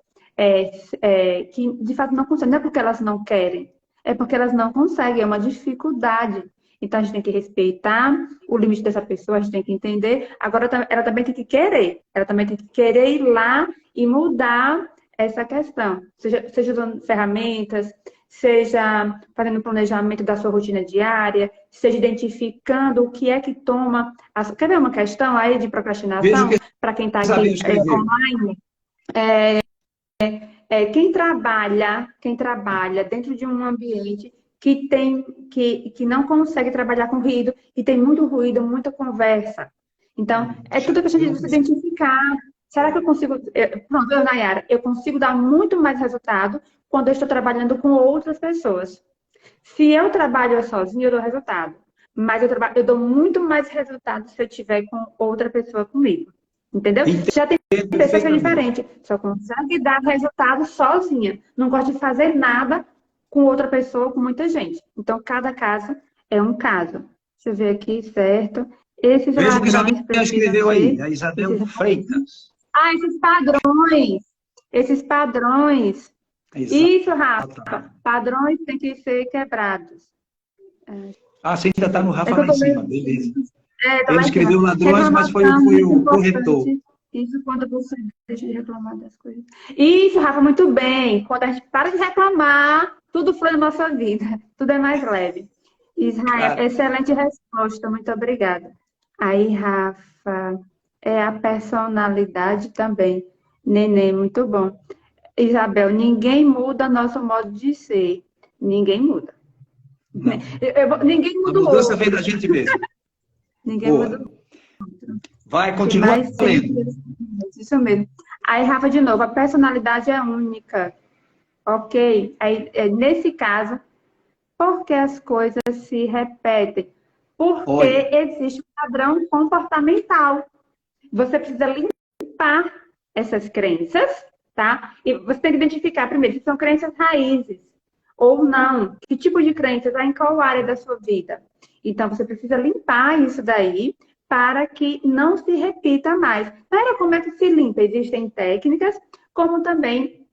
que, de fato, não conseguem, não é porque elas não querem, é porque elas não conseguem, é uma dificuldade. Então, a gente tem que respeitar o limite dessa pessoa, a gente tem que entender. Agora, ela também tem que querer, ela também tem que querer ir lá e mudar essa questão, seja usando ferramentas, seja fazendo planejamento da sua rotina diária, seja identificando o que é que toma. Quer ver uma questão aí de Veja o procrastinação? que Para quem está Isabel aqui escreveu. online, quem trabalha dentro de um ambiente que não consegue trabalhar com ruído, e tem muito ruído, muita conversa. Então, é tudo questão Eu de não você consigo. identificar. Será que eu consigo. Pronto, Nayara, eu consigo dar muito mais resultado quando eu estou trabalhando com outras pessoas. Se eu trabalho sozinho, eu dou resultado. Mas eu dou muito mais resultado se eu tiver com outra pessoa comigo. Entendeu? Já tem Entendo pessoas que é perfeitamente. diferente. Só consegue dar resultado sozinha. Não gosta de fazer nada com outra pessoa, com muita gente. Então, cada caso é um caso. Deixa eu ver aqui, certo? Esses Veja o que Isabel ladrões precisam escreveu aí. ser. A Isabel Freitas. Esses padrões. Esses padrões. Isso, Rafa. Exatamente. Padrões têm que ser quebrados. Você ainda está no É Rafa que eu lá em tô cima. lendo. Beleza. Tá Ele lá em cima. escreveu ladrões, mas foi Reclamação, muito o corretor. importante. Isso quando você deixa de reclamar das coisas. Isso, Rafa, muito bem. Quando a gente para de reclamar, tudo flui na nossa vida. Tudo é mais leve. Israel, Ah, excelente resposta, muito obrigada. Aí, Rafa, é a personalidade também. Neném, muito bom. Isabel, ninguém muda nosso modo de ser. Ninguém muda. não. Ninguém A muda o mudança vem da outro. gente mesmo. Ninguém muda Boa. o Vai, que continua vai lendo. sempre. Isso mesmo. Aí, Rafa, de novo, a personalidade é única. Ok? Aí, nesse caso, por que as coisas se repetem? Porque Olha, existe um padrão comportamental. Você precisa limpar essas crenças, tá? E você tem que identificar primeiro se são crenças raízes ou não. Que tipo de crenças? Em qual área da sua vida? Então, você precisa limpar isso daí para que não se repita mais. Para como é que se limpa? Existem técnicas, como também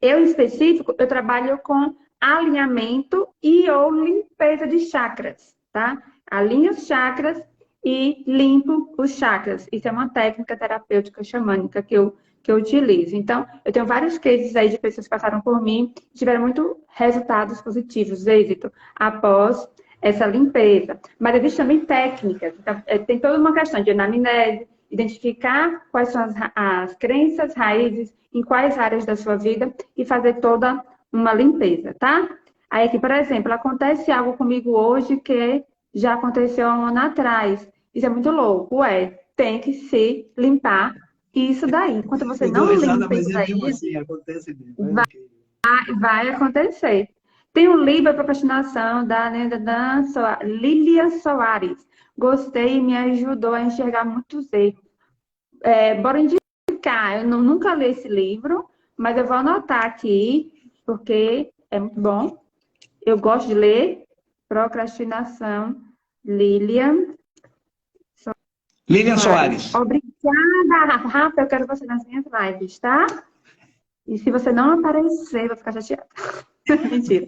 eu, em específico, eu trabalho com alinhamento e ou limpeza de chakras, tá? Alinho os chakras e limpo os chakras. Isso é uma técnica terapêutica xamânica que eu utilizo. Então, eu tenho vários cases aí de pessoas que passaram por mim e tiveram muito resultados positivos, êxito, após essa limpeza. Mas existem também técnicas. Então, tem toda uma questão de anamnese, identificar quais são as crenças, raízes, em quais áreas da sua vida e fazer toda uma limpeza, tá? Aí aqui, por exemplo, acontece algo comigo hoje que já aconteceu há um ano atrás. Isso é muito louco, tem que se limpar isso daí. Enquanto você eu dou não risada, limpa mas isso é mesmo daí, assim, acontece mesmo. É incrível. vai acontecer. Tem um livro, A Procrastinação, da Lilia Soares. Gostei e me ajudou a enxergar muitos erros. Bora indicar. Eu nunca li esse livro, mas eu vou anotar aqui, porque é muito bom. Eu gosto de ler. Procrastinação, Lilian Lilian Soares. Soares. Obrigada, Rafa. Eu quero você nas minhas lives, tá? E se você não aparecer, eu vou ficar chateada. Mentira.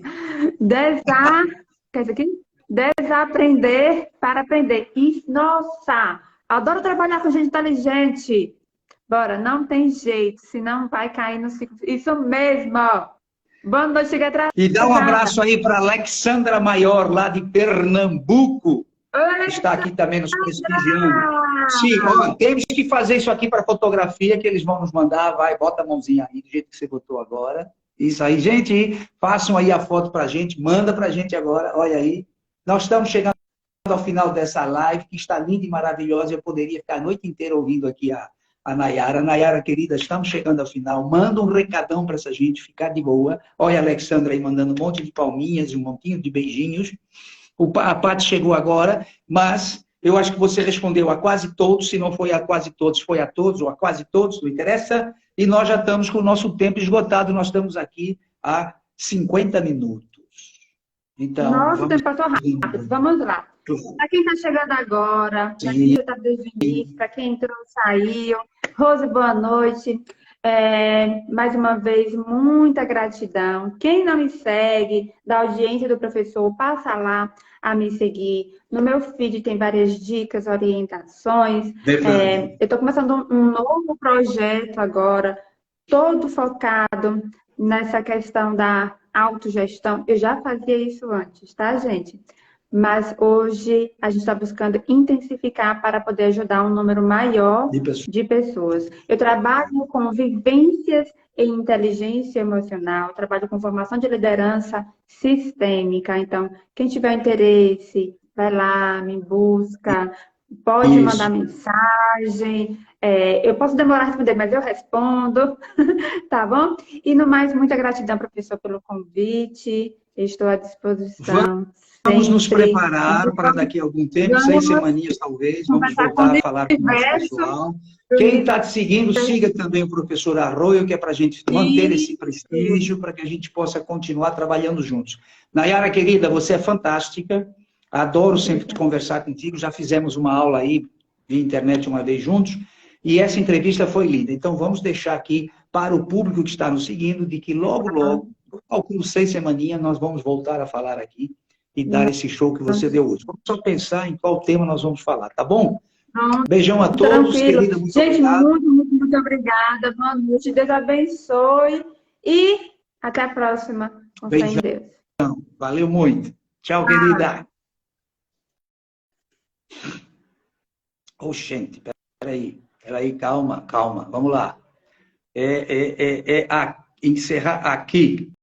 Desa... Quer dizer aqui? Desaprender para aprender. E, nossa, adoro trabalhar com gente inteligente. Bora, não tem jeito, senão vai cair no ciclo. Isso mesmo. Boa noite, cheguei E dá um atrasada. abraço aí para Alexandra Maior, lá de Pernambuco, que Oi, está aqui também nos prestigiando. Sim, ó, temos que fazer isso aqui para fotografia, que eles vão nos mandar. Vai, bota a mãozinha aí, do jeito que você botou agora. Isso aí, gente, façam aí a foto para a gente, manda para a gente agora, olha aí. Nós estamos chegando ao final dessa live, que está linda e maravilhosa. Eu poderia ficar a noite inteira ouvindo aqui a Nayara. Nayara, querida, estamos chegando ao final. Manda um recadão para essa gente ficar de boa. Olha a Alexandra aí mandando um monte de palminhas e um montinho de beijinhos. A Paty chegou agora, mas eu acho que você respondeu a quase todos. Se não foi a quase todos, foi a todos ou a quase todos, não interessa. E nós já estamos com o nosso tempo esgotado. Nós estamos aqui há 50 minutos. Então, nossa, o vamos... tempo passou rápido. Vamos lá. Para quem está chegando agora, para quem já está desde o início, para quem entrou e saiu, Rose, boa noite. Mais uma vez, muita gratidão. Quem não me segue, da audiência do professor, passa lá a me seguir. No meu feed tem várias dicas, orientações. Verdade. Eu estou começando um novo projeto agora, todo focado nessa questão da autogestão. Eu já fazia isso antes, tá, gente? Mas hoje a gente está buscando intensificar para poder ajudar um número maior De pessoa. de pessoas. Eu trabalho com vivências em inteligência emocional, trabalho com formação de liderança sistêmica. Então, quem tiver interesse, vai lá, me busca, pode mandar Isso. mensagem. Eu posso demorar a responder, mas eu respondo, tá bom? E no mais, muita gratidão, professor, pelo convite. Estou à disposição. Vamos nos Sempre. preparar para daqui a algum tempo, 6 Vamos semaninhas talvez, vamos conversar com voltar o a falar com o nosso universo. pessoal. Quem está te seguindo, siga também o professor Arroio, que é para a gente manter esse prestígio, para que a gente possa continuar trabalhando juntos. Nayara, querida, você é fantástica, adoro sempre te conversar contigo, já fizemos uma aula aí via internet uma vez juntos, e essa entrevista foi linda. Então, vamos deixar aqui para o público que está nos seguindo, de que logo, logo, calculo 6 semaninhas, nós vamos voltar a falar aqui e dar esse show que você deu hoje. Vamos só pensar em qual tema nós vamos falar, tá bom? Pronto, Beijão a todos, tranquilo. querida. Muito Gente, obrigado. muito obrigada. Boa noite. Deus abençoe. E até a próxima. Com fé em Beijão. Deus. Valeu muito. Tchau, querida. Gente, peraí, calma. Vamos lá. Encerrar aqui.